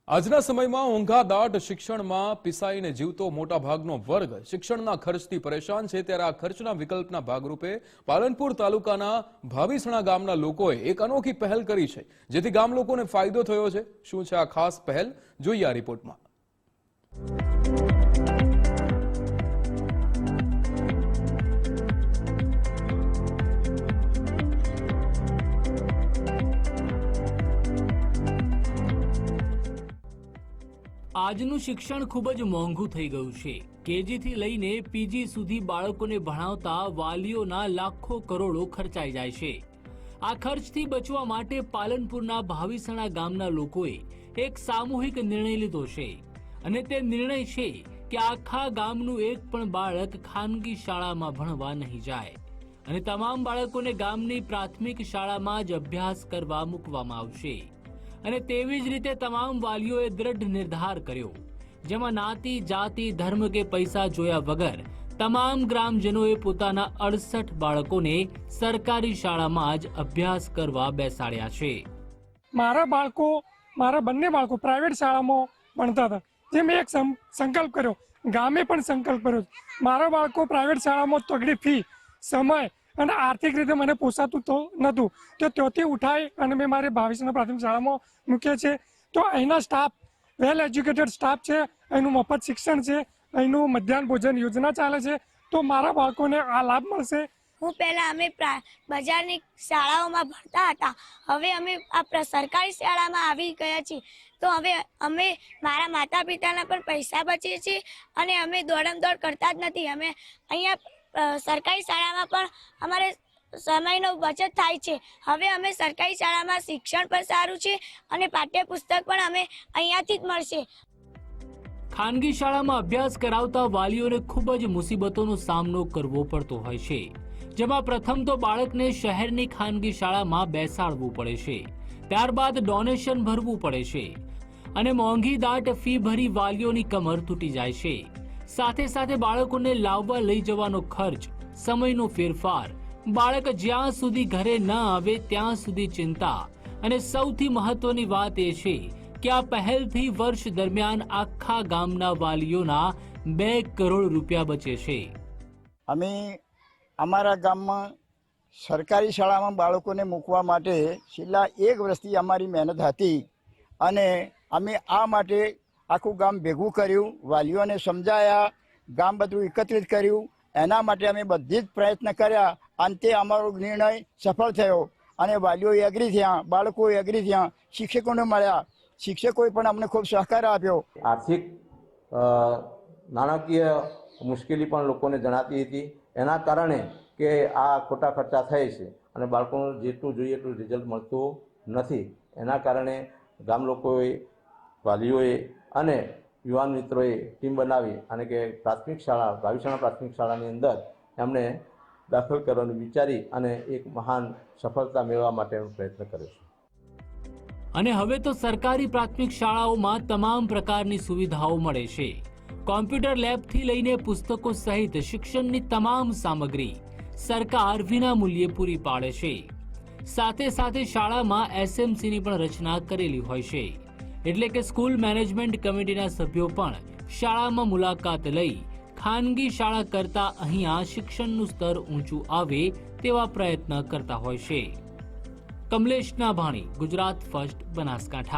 આજના સમયમાં ઊંઘાદાટ શિક્ષણમાં પીસાઈને જીવતો મોટા ભાગનો વર્ગ શિક્ષણના ખર્ચથી પરેશાન છે, ત્યારે આ ખર્ચના વિકલ્પના ભાગરૂપે પાલનપુર તાલુકાના ભાવિસણા ગામના લોકોએ એક અનોખી પહેલ કરી છે, જેથી ગામ લોકોને ફાયદો થયો છે। શું છે આ ખાસ પહેલ, જોઈએ આ રિપોર્ટમાં। આજનું શિક્ષણ ખૂબ જ મોંઘું થઈ ગયું છે। કેજી થી લઈને પીજી સુધી બાળકોને ભણાવતા વાલીઓના લાખો કરોડો ખર્ચાઈ જાય છે। આ ખર્ચથી બચવા માટે પાલનપુરના ભાવિસણા ગામના લોકોએ એક સામૂહિક નિર્ણય લીધો છે, અને તે નિર્ણય છે કે આખા ગામનું એક પણ બાળક ખાનગી શાળામાં ભણવા નહીં જાય, અને તમામ બાળકોને ગામની પ્રાથમિક શાળામાં જ અભ્યાસ કરવા મૂકવામાં આવશે। અને તેવી જ રીતે તમામ વાલીઓએ દ્રઢ નિર્ધાર કર્યો, જેમાં નાતી જાતિ ધર્મ કે પૈસા જોયા વગર તમામ ગ્રામજનોએ પોતાના 68 બાળકોને સરકારી શાળામાં જ અભ્યાસ કરવા બેસાડ્યા છે। મારા બંને બાળકો પ્રાઇવેટ શાળામાં ભણતા હતા, જે મેં એક સંકલ્પ કર્યો, ગામે પણ સંકલ્પ કર્યો। મારા બાળકો પ્રાઇવેટ શાળામાં તગડી ફી, સમય અને આર્થિક રીતે મને પોસાતું તો નહોતું, તો ત્યાંથી ઉઠાઈ અને મેં મારી ભાવિસણા પ્રાથમિક શાળામાં મૂક્યા છે। તો અહીંના સ્ટાફ વેલ એજ્યુકેટેડ સ્ટાફ છે, અહીંનું મફત શિક્ષણ છે, અહીંનું મધ્યાહન ભોજન યોજના ચાલે છે, તો મારા બાળકોને આ લાભ મળશે। હું પહેલાં અમે બજારની શાળાઓમાં ભણતા હતા, હવે અમે આ સરકારી શાળામાં આવી ગયા છીએ, તો હવે અમે મારા માતા પિતાના પણ પૈસા બચીએ છીએ અને અમે દોડમ-દોડ કરતા જ નથી। અમે અહીંયા સરકારી શાળામાં પણ અમારે સમયનો બચત થાય છે। હવે અમે સરકારી શાળામાં શિક્ષણ પણ સારું છે અને પાઠ્યપુસ્તક પણ અમે અહીંયાથી જ મળશે। ખાનગી શાળામાં અભ્યાસ કરાવતા વાલીઓને ખૂબ જ મુસીબતોનો સામનો કરવો પડતો હોય છે, જેમાં પ્રથમ તો બાળકને શહેરની ખાનગી શાળામાં બેસાડવું પડે છે, ત્યારબાદ ડોનેશન ભરવું પડે છે, અને મોંઘી દાટ ફી ભરી વાલીઓની કમર તૂટી જાય છે। સાથે સાથે બાળકોને લાવવા લઈ જવાનો ખર્ચ, સમયનો ફેરફાર, બાળક જ્યાં સુધી ઘરે ન આવે ત્યાં સુધી ચિંતા, અને સૌથી મહત્વની વાત એ છે કે આ પહેલથી વર્ષ દરમિયાન આખા ગામના વાલીઓના 2 કરોડ રૂપિયા બચે છે। અમે અમારા ગામમાં સરકારી શાળામાં બાળકોને મૂકવા માટે છેલ્લા 1 વર્ષથી અમારી મહેનત હતી, અને અમે આ માટે આખું ગામ ભેગું કર્યું, વાલીઓને સમજાયા, ગામ બધું એકત્રિત કર્યું, એના માટે અમે બધી જ પ્રયત્ન કર્યા। અંતે અમારો નિર્ણય સફળ થયો અને વાલીઓ એગ્રી થયા, બાળકો એગ્રી થયા, શિક્ષકોને મળ્યા, શિક્ષકોએ પણ અમને ખૂબ સહકાર આપ્યો। આર્થિક નાણાકીય મુશ્કેલી પણ લોકોને જણાતી હતી, એના કારણે કે આ ખોટા ખર્ચા થાય છે અને બાળકોનું જેટલું જોઈએ એટલું રિઝલ્ટ મળતું નથી। એના કારણે ગામ લોકોએ, વાલીઓએ અને યુવાન મિત્રોએ ટીમ બનાવી અને કે પ્રાથમિક શાળા ભાવિસણા પ્રાથમિક શાળાની અંદર એમણે દાખલ કરવાનું વિચારી અને એક મહાન સફળતા મેળવવા માટેનો પ્રયત્ન કર્યો છે। અને હવે તો સરકારી પ્રાથમિક શાળાઓમાં તમામ પ્રકારની સુવિધાઓ મળે છે। કોમ્પ્યુટર લેબથી લઈને પુસ્તકો સહિત શિક્ષણની તમામ સામગ્રી સરકાર વિનામૂલ્યે પૂરી પાડે છે। સાથે સાથે શાળામાં એસએમસીની પણ રચના કરેલી હોય છે, એટલે કે સ્કૂલ મેનેજમેન્ટ કમિટીના સભ્યો પણ શાળામાં મુલાકાત લઈ ખાનગી શાળા કરતા અહીંયા શિક્ષણનું સ્તર ઊંચું આવે તેવા પ્રયત્ન કરતા હોય છે। કમલેશ નાભાણી, ગુજરાત ફર્સ્ટ, બનાસકાંઠા।